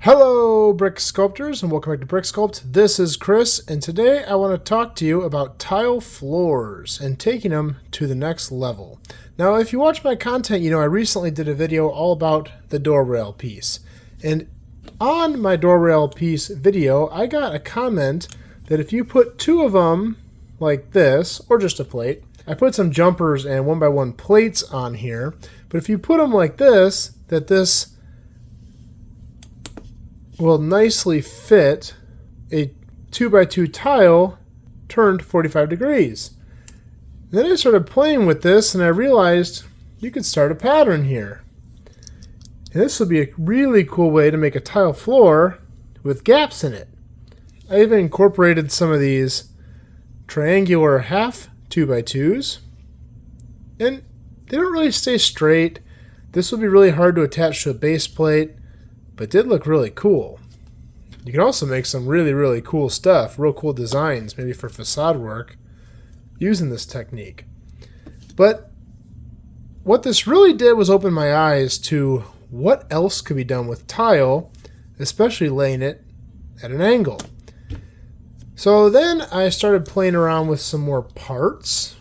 Hello, Brick Sculptors, and welcome back to Brick Sculpt. This is Chris, and today I want to talk to you about tile floors and taking them to the next level. Now, if you watch my content, you know I recently did a video all about the door rail piece. And on my door rail piece video, I got a comment that if you put two of them like this, or just a plate, I put some jumpers and 1x1 plates on here, but if you put them like this, that this will nicely fit a 2x2 tile turned 45 degrees. Then I started playing with this and I realized you could start a pattern here. And this would be a really cool way to make a tile floor with gaps in it. I even incorporated some of these triangular half 2x2s, and they don't really stay straight. This would be really hard to attach to a base plate, but did look really cool. You can also make some really cool stuff, real cool designs, maybe for facade work, using this technique. But what this really did was open my eyes to what else could be done with tile, especially laying it at an angle. So then I started playing around with some more parts,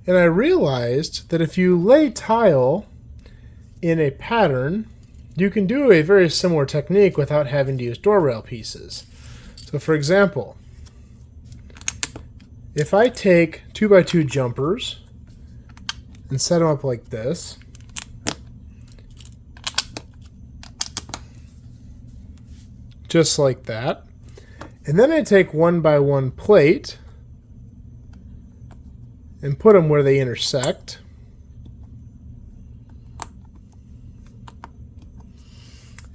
and I realized that if you lay tile in a pattern, you can do a very similar technique without having to use door rail pieces. So for example, if I take 2x2 jumpers and set them up like this, just like that, and then I take 1x1 plate and put them where they intersect,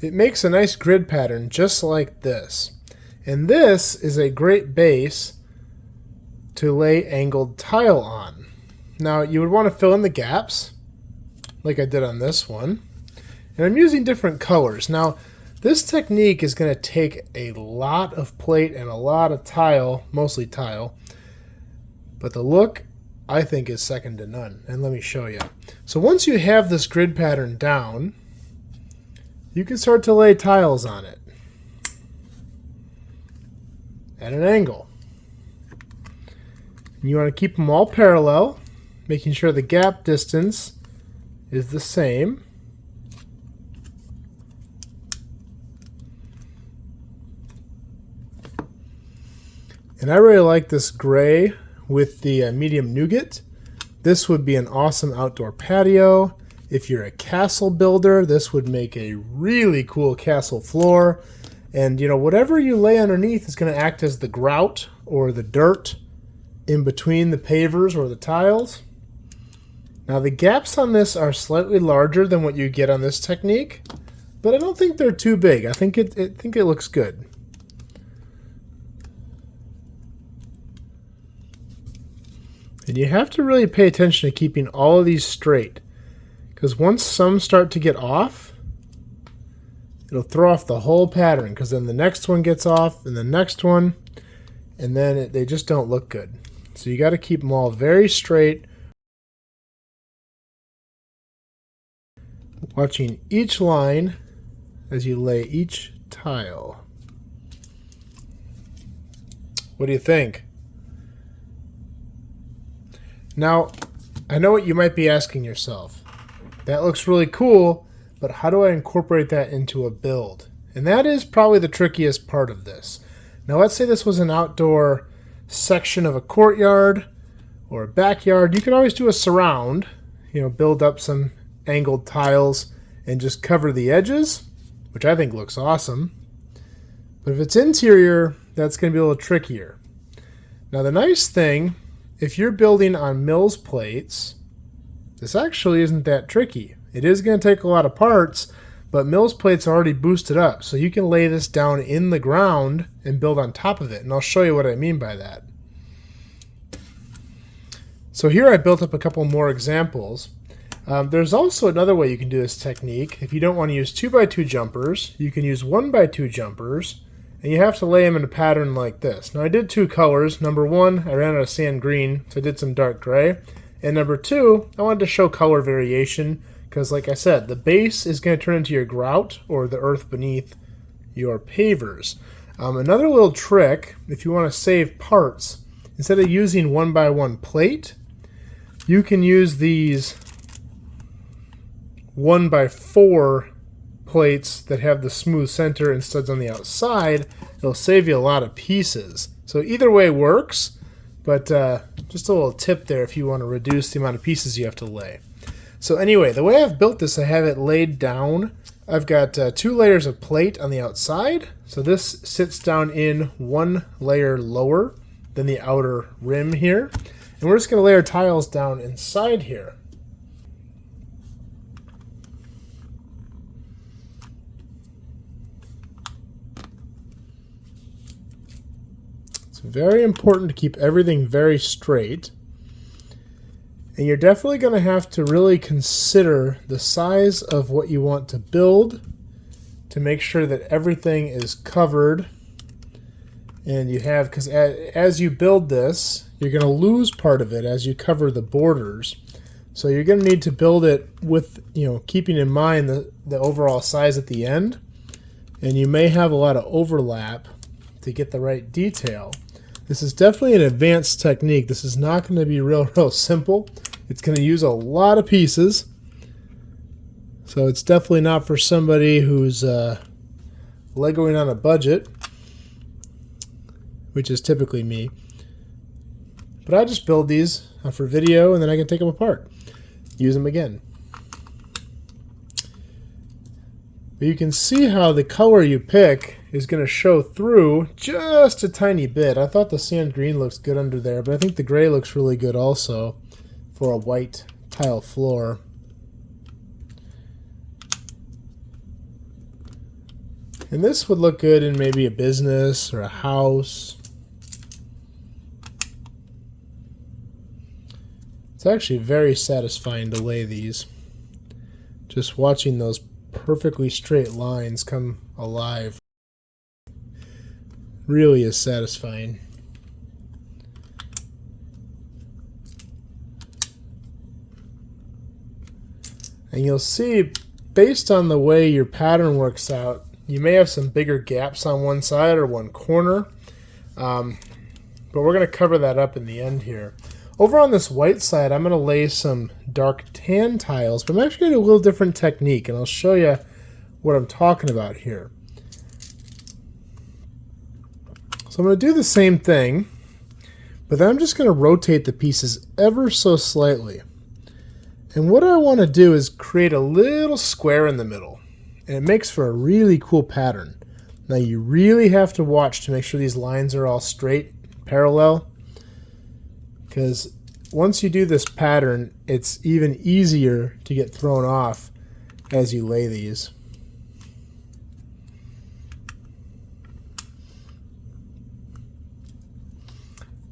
it makes a nice grid pattern just like this. And this is a great base to lay angled tile on. Now you would want to fill in the gaps like I did on this one. And I'm using different colors. Now this technique is going to take a lot of plate and a lot of tile, mostly tile, but the look I think is second to none. And let me show you. So once you have this grid pattern down, you can start to lay tiles on it at an angle. You want to keep them all parallel, making sure the gap distance is the same. And I really like this gray with the medium nougat. This would be an awesome outdoor patio. If you're a castle builder, this would make a really cool castle floor. And you know, whatever you lay underneath is going to act as the grout or the dirt in between the pavers or the tiles. Now the gaps on this are slightly larger than what you get on this technique, but I don't think they're too big. I think it looks good. And you have to really pay attention to keeping all of these straight, because once some start to get off, it'll throw off the whole pattern, because then the next one gets off and the next one, and then they just don't look good. So you got to keep them all very straight, watching each line as you lay each tile. What do you think? Now, I know what you might be asking yourself. That looks really cool, but how do I incorporate that into a build? And that is probably the trickiest part of this. Now let's say this was an outdoor section of a courtyard or a backyard. You can always do a surround, you know, build up some angled tiles and just cover the edges, which I think looks awesome. But if it's interior, that's going to be a little trickier. Now the nice thing, if you're building on Mills plates, this actually isn't that tricky. It is going to take a lot of parts, but Mills plates are already boosted up, so you can lay this down in the ground and build on top of it, and I'll show you what I mean by that. So here I built up a couple more examples. There's also another way you can do this technique. If you don't want to use 2x2 jumpers, you can use 1x2 jumpers, and you have to lay them in a pattern like this. Now I did two colors. Number one, I ran out of sand green, so I did some dark gray. And number two, I wanted to show color variation because, like I said, the base is going to turn into your grout or the earth beneath your pavers. Another little trick, if you want to save parts, instead of using 1x1 plate, you can use these 1x4 plates that have the smooth center and studs on the outside. It'll save you a lot of pieces. So either way works, but just a little tip there if you want to reduce the amount of pieces you have to lay. So anyway, the way I've built this, I have it laid down. I've got 2 layers of plate on the outside. So this sits down in 1 layer lower than the outer rim here. And we're just going to lay our tiles down inside here. It's very important to keep everything very straight. And you're definitely going to have to really consider the size of what you want to build to make sure that everything is covered. And you have, because as you build this, you're going to lose part of it as you cover the borders. So you're going to need to build it with, keeping in mind the overall size at the end. And you may have a lot of overlap to get the right detail. This is definitely an advanced technique. This is not going to be real simple. It's going to use a lot of pieces. So it's definitely not for somebody who's Legoing on a budget, which is typically me. But I just build these for video and then I can take them apart, use them again. But you can see how the color you pick is going to show through just a tiny bit. I thought the sand green looks good under there, but I think the gray looks really good also for a white tile floor. And this would look good in maybe a business or a house. It's actually very satisfying to lay these. Just watching those perfectly straight lines come alive really is satisfying. And you'll see, based on the way your pattern works out, you may have some bigger gaps on one side or one corner, but we're going to cover that up in the end here. Over on this white side, I'm going to lay some dark tan tiles, but I'm actually going to do a little different technique, and I'll show you what I'm talking about here. So I'm going to do the same thing, but then I'm just going to rotate the pieces ever so slightly. And what I want to do is create a little square in the middle, and it makes for a really cool pattern. Now you really have to watch to make sure these lines are all straight, parallel, because once you do this pattern, it's even easier to get thrown off as you lay these.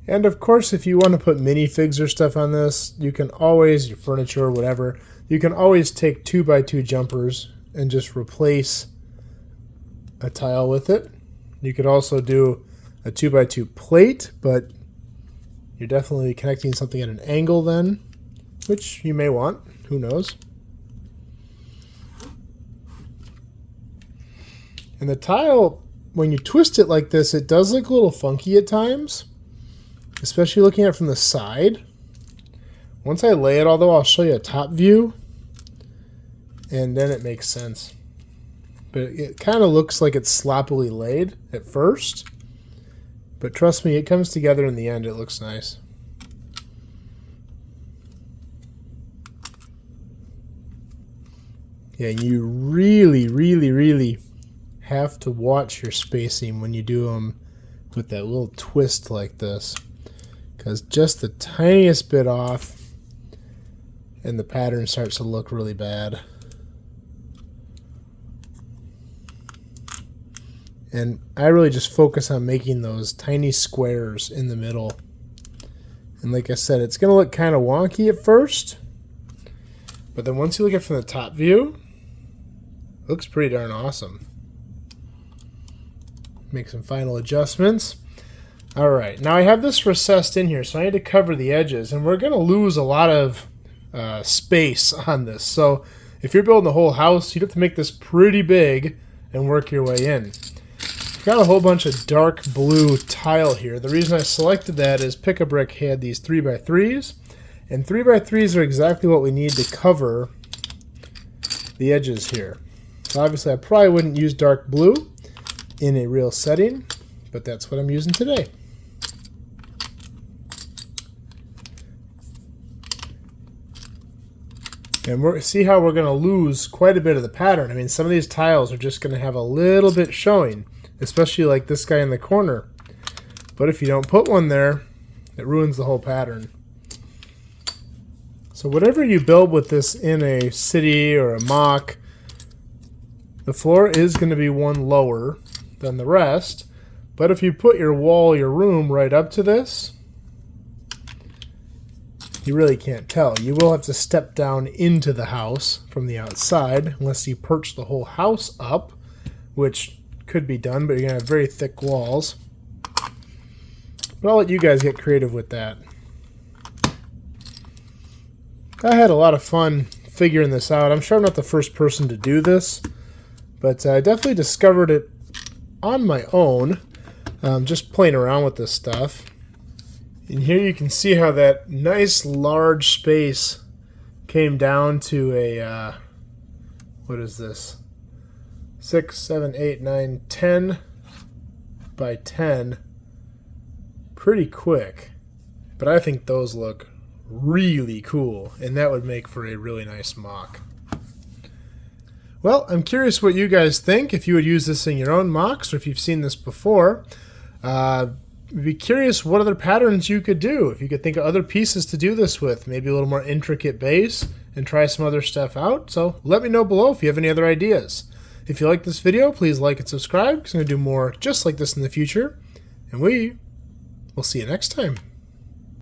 And of course, if you want to put minifigs or stuff on this, you can always, your furniture or whatever, you can always take 2x2 jumpers and just replace a tile with it. You could also do a 2x2 plate, but you're definitely connecting something at an angle then, which you may want, who knows. And the tile, when you twist it like this, it does look a little funky at times, especially looking at it from the side. Once I lay it, although, I'll show you a top view, and then it makes sense. But it kind of looks like it's sloppily laid at first, but trust me, it comes together in the end. It looks nice. Yeah, you really have to watch your spacing when you do them with that little twist like this, because just the tiniest bit off and the pattern starts to look really bad. And I really just focus on making those tiny squares in the middle. And like I said, it's going to look kind of wonky at first, but then once you look at it from the top view, it looks pretty darn awesome. Make some final adjustments. All right, now I have this recessed in here, so I need to cover the edges, and we're going to lose a lot of space on this. So if you're building the whole house, you'd have to make this pretty big and work your way in. got a whole bunch of dark blue tile here. The reason I selected that is Pick-a-Brick had these 3x3s, and 3x3s are exactly what we need to cover the edges here. So obviously I probably wouldn't use dark blue in a real setting, but that's what I'm using today. And see how we're going to lose quite a bit of the pattern. I mean, some of these tiles are just going to have a little bit showing, especially like this guy in the corner. But if you don't put one there, it ruins the whole pattern. So whatever you build with this in a city or a mock, the floor is going to be one lower than the rest. But if you put your wall, your room right up to this, you really can't tell. You will have to step down into the house from the outside unless you perch the whole house up, which could be done, but you're going to have very thick walls. But I'll let you guys get creative with that. I had a lot of fun figuring this out. I'm sure I'm not the first person to do this, but I definitely discovered it on my own, just playing around with this stuff. And here you can see how that nice large space came down to a, what is this? 6, 7, 8, 9, 10 by 10 pretty quick. But I think those look really cool, and that would make for a really nice mock. Well, I'm curious what you guys think, if you would use this in your own mocks or if you've seen this before. Be curious what other patterns you could do, if you could think of other pieces to do this with, maybe a little more intricate base, and try some other stuff out. So let me know below if you have any other ideas. If you like this video, please like and subscribe, because I'm going to do more just like this in the future, and we will see you next time.